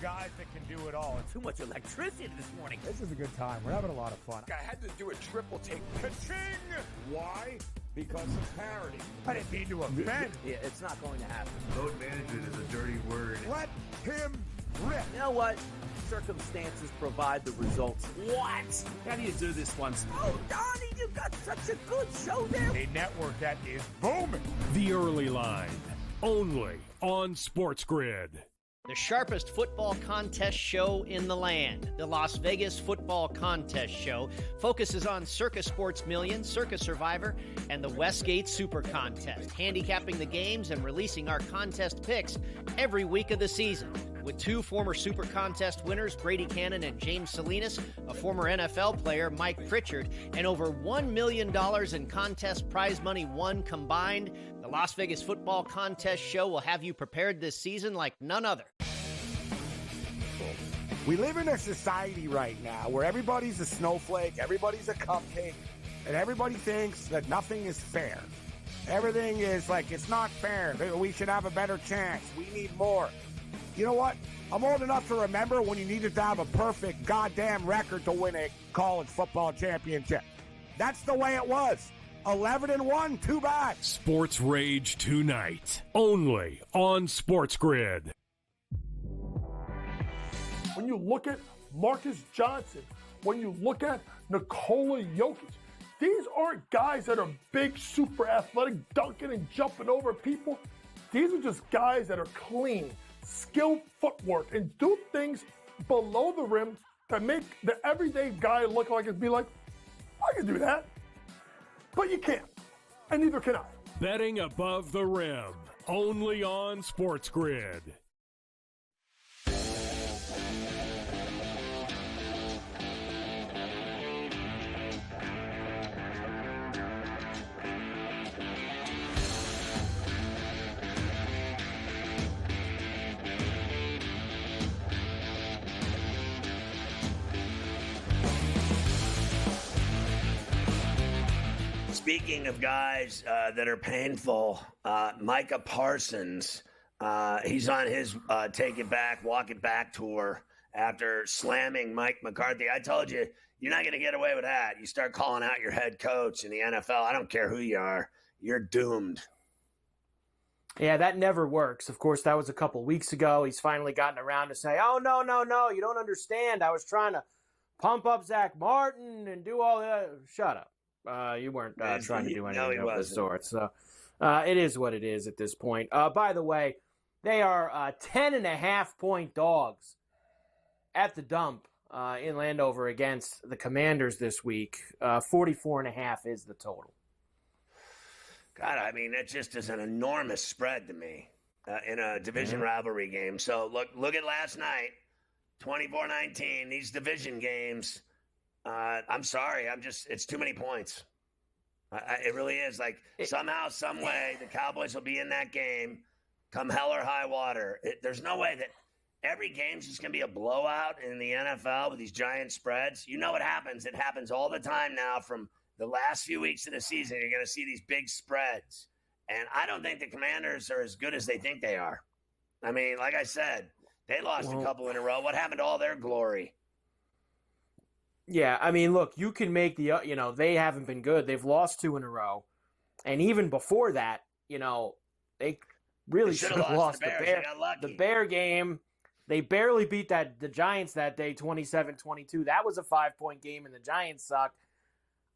S9: Guys that can do it all.
S5: Too much electricity this morning.
S10: This is a good time. We're having a lot of fun.
S9: I had to do a triple take. Ka-ching! Why?
S10: because of parity.
S9: I didn't mean to offend.
S5: Yeah, it's not going to happen.
S11: Load management is a dirty word.
S10: Let him rip.
S5: You know what? Circumstances provide the results. What?
S3: How do you do this once?
S5: Oh, Donnie, you got such a good show there.
S9: A network that is booming.
S7: The Early Line, only on SportsGrid.
S13: The sharpest football contest show in the land, the Las Vegas Football Contest Show, focuses on Circa Sports Million, Circa Survivor, and the Westgate Super Contest, handicapping the games and releasing our contest picks every week of the season. With two former Super Contest winners, Brady Cannon and James Salinas, a former NFL player, Mike Pritchard, and over $1 million in contest prize money won combined, the Las Vegas Football Contest Show will have you prepared this season like none other.
S8: We live in a society right now where everybody's a snowflake, everybody's a cupcake, and everybody thinks that nothing is fair. Everything is like, it's not fair. We should have a better chance. We need more. You know what? I'm old enough to remember when you needed to have a perfect goddamn record to win a college football championship. That's the way it was. 11-1, too bad.
S7: Sports Rage tonight, only on SportsGrid.
S14: When you look at Marcus Johnson, when you look at Nikola Jokic, these aren't guys that are big, super athletic, dunking and jumping over people. These are just guys that are clean, skilled footwork, and do things below the rim that make the everyday guy look like it'd be like, I can do that. But you can't, and neither can I.
S7: Betting above the rim, only on SportsGrid.
S1: Speaking of guys that are painful, Micah Parsons, he's on his Take It Back, Walk It Back tour after slamming Mike McCarthy. I told you, you're not going to get away with that. You start calling out your head coach in the NFL. I don't care who you are. You're doomed.
S2: Yeah, that never works. Of course, that was a couple weeks ago. He's finally gotten around to say, oh, no, you don't understand. I was trying to pump up Zach Martin and do all that. Shut up. You weren't trying to do anything of the sort. So it is what it is at this point. By the way, they are 10.5-point dogs at the dump in Landover against the Commanders this week. 44.5 is the total.
S1: God, I mean, that just is an enormous spread to me in a division rivalry game. So look at last night, 24-19. These division games. I'm sorry. It's too many points. It really is. Like, somehow, some way, the Cowboys will be in that game come hell or high water. There's no way that every game's just going to be a blowout in the NFL with these giant spreads. You know what happens. It happens all the time now from the last few weeks of the season. You're going to see these big spreads. And I don't think the Commanders are as good as they think they are. I mean, like I said, they lost a couple in a row. What happened to all their glory?
S2: Yeah, I mean, look, you can make the, they haven't been good. They've lost 2 in a row. And even before that, they really should have lost the Bear game. They barely beat the Giants that day, 27-22. That was a 5-point game, and the Giants suck.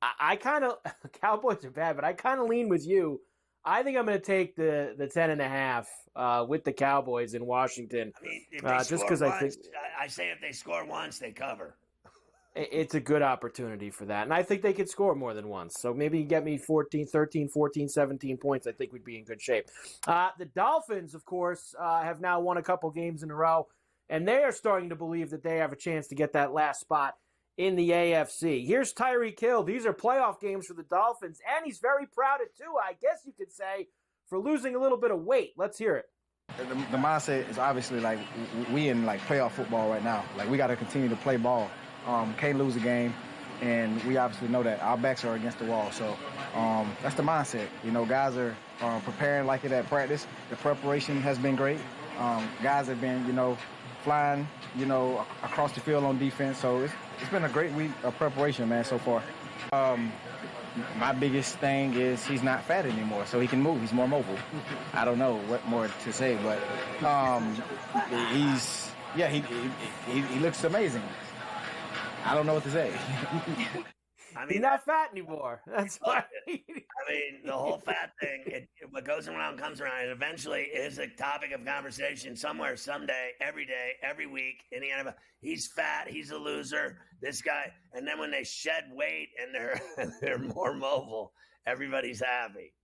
S2: I kind of – Cowboys are bad, but I kind of lean with you. I think I'm going to take the 10.5 with the Cowboys in Washington.
S1: I mean, just because I think – I say if they score once, they cover.
S2: It's a good opportunity for that. And I think they could score more than once. So maybe you get me 13, 14, 17 points. I think we'd be in good shape. The Dolphins, of course, have now won a couple games in a row. And they are starting to believe that they have a chance to get that last spot in the AFC. Here's Tyreek Hill. These are playoff games for the Dolphins. And he's very proud of, too, I guess you could say, for losing a little bit of weight. Let's hear it.
S4: The mindset is obviously like we in like playoff football right now. Like we got to continue to play ball. Can't lose a game, and we obviously know that our backs are against the wall. So that's the mindset. Guys are preparing like it at practice. The preparation has been great. Guys have been, flying, across the field on defense. So it's been a great week of preparation, man, so far. my biggest thing is he's not fat anymore, so he can move. He's more mobile. I don't know what more to say, but he looks amazing. I don't know what to say.
S2: I mean, he's not fat anymore. That's why.
S1: I mean, the whole fat thing, what goes around comes around. It eventually is a topic of conversation somewhere, someday, every day, every week in the NFL. He's fat. He's a loser. This guy. And then when they shed weight and they're more mobile, everybody's happy.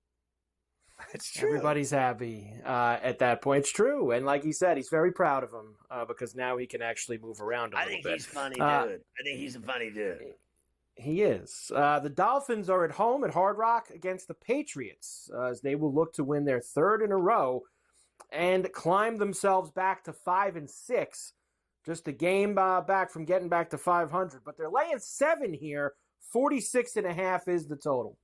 S1: It's true.
S2: Everybody's happy at that point. It's true. And like he said, he's very proud of him because now he can actually move around a little bit.
S1: I think he's funny, dude. I think he's a funny dude.
S2: He is. The Dolphins are at home at Hard Rock against the Patriots as they will look to win their third in a row and climb themselves back to 5-6. Just a game back from getting back to 500. But they're laying 7 here. 46.5 is the total.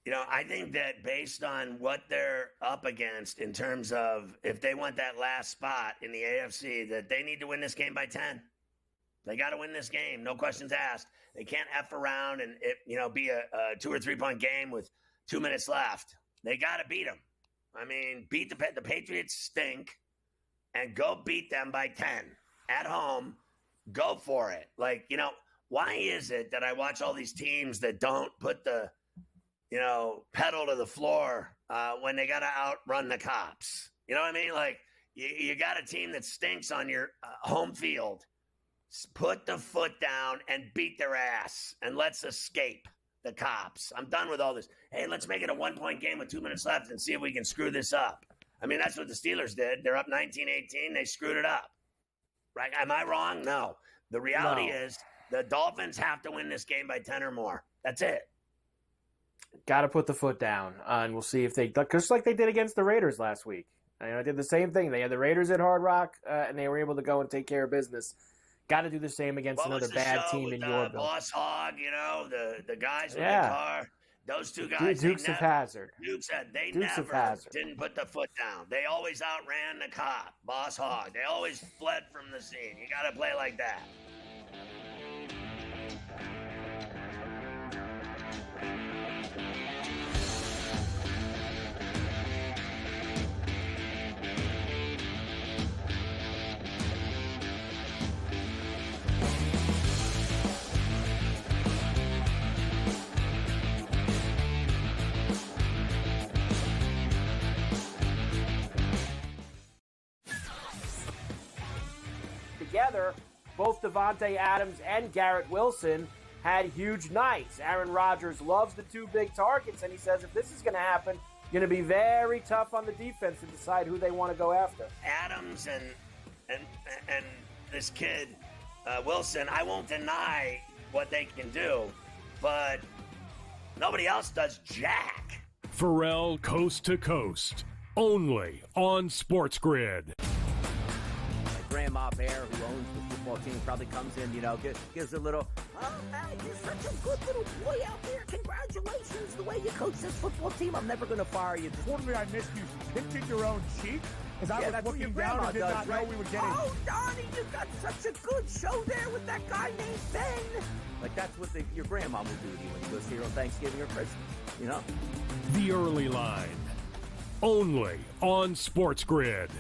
S1: You know, I think that based on what they're up against in terms of if they want that last spot in the AFC, that they need to win this game by 10. They got to win this game, no questions asked. They can't F around and be a 2 or 3 point game with 2 minutes left. They got to beat them. I mean, beat the Patriots stink, and go beat them by 10 at home. Go for it. Like, why is it that I watch all these teams that don't put the pedal to the floor when they got to outrun the cops? You know what I mean? Like, you got a team that stinks on your home field. Put the foot down and beat their ass, and let's escape the cops. I'm done with all this. Hey, let's make it a 1 point game with 2 minutes left and see if we can screw this up. I mean, that's what the Steelers did. They're up 19-18. They screwed it up. Right? Am I wrong? No. The reality is the Dolphins have to win this game by 10 or more. That's it.
S2: Got to put the foot down, and we'll see if they – just like they did against the Raiders last week. I did the same thing. They had the Raiders at Hard Rock, and they were able to go and take care of business. Got to do the same against another bad team in Yorkville.
S1: Boss Hogg, the guys with the car. Those two guys.
S2: Dukes of Hazzard.
S1: They never didn't put the foot down. They always outran the cop, Boss Hogg. They always fled from the scene. You got to play like that.
S2: Together, both Davante Adams and Garrett Wilson had huge nights. Aaron Rodgers loves the 2 big targets, and he says if this is going to happen, going to be very tough on the defense to decide who they want to go after.
S1: Adams and this kid Wilson, I won't deny what they can do, but nobody else does jack.
S7: Ferrall coast to coast, only on SportsGrid.
S5: Grandma Bear, who owns the football team, probably comes in, gives a little, oh, man, you're such a good little boy out there. Congratulations, the way you coach this football team. I'm never going to fire you.
S9: Totally, I missed you. Pinching your own cheek? As I was looking down and did not know we were getting...
S5: Oh, Donnie, you got such a good show there with that guy named Ben. Like, that's what your grandma will do to you when you go see her on Thanksgiving or Christmas,
S7: The Early Line, only on SportsGrid.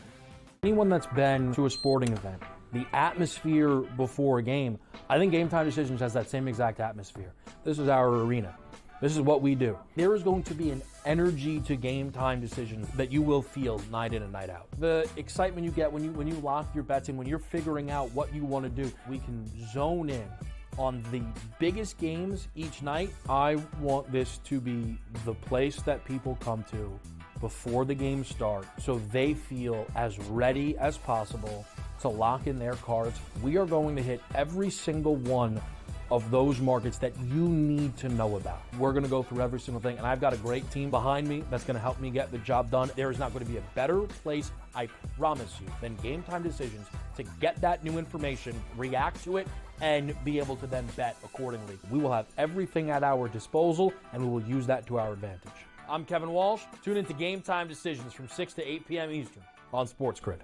S3: Anyone that's been to a sporting event, the atmosphere before a game, I think Game Time Decisions has that same exact atmosphere. This is our arena. This is what we do. There is going to be an energy to Game Time Decisions that you will feel night in and night out. The excitement you get when you lock your bets in, when you're figuring out what you want to do, we can zone in on the biggest games each night. I want this to be the place that people come to before the games start so they feel as ready as possible to lock in their cards. We are going to hit every single one of those markets that you need to know about. We're going to go through every single thing, and I've got a great team behind me that's going to help me get the job done. There is not going to be a better place, I promise you, than Game Time Decisions to get that new information, react to it, and be able to then bet accordingly. We will have everything at our disposal, and we will use that to our advantage. I'm Kevin Walsh. Tune into Game Time Decisions from 6 to 8 p.m. Eastern on SportsGrid.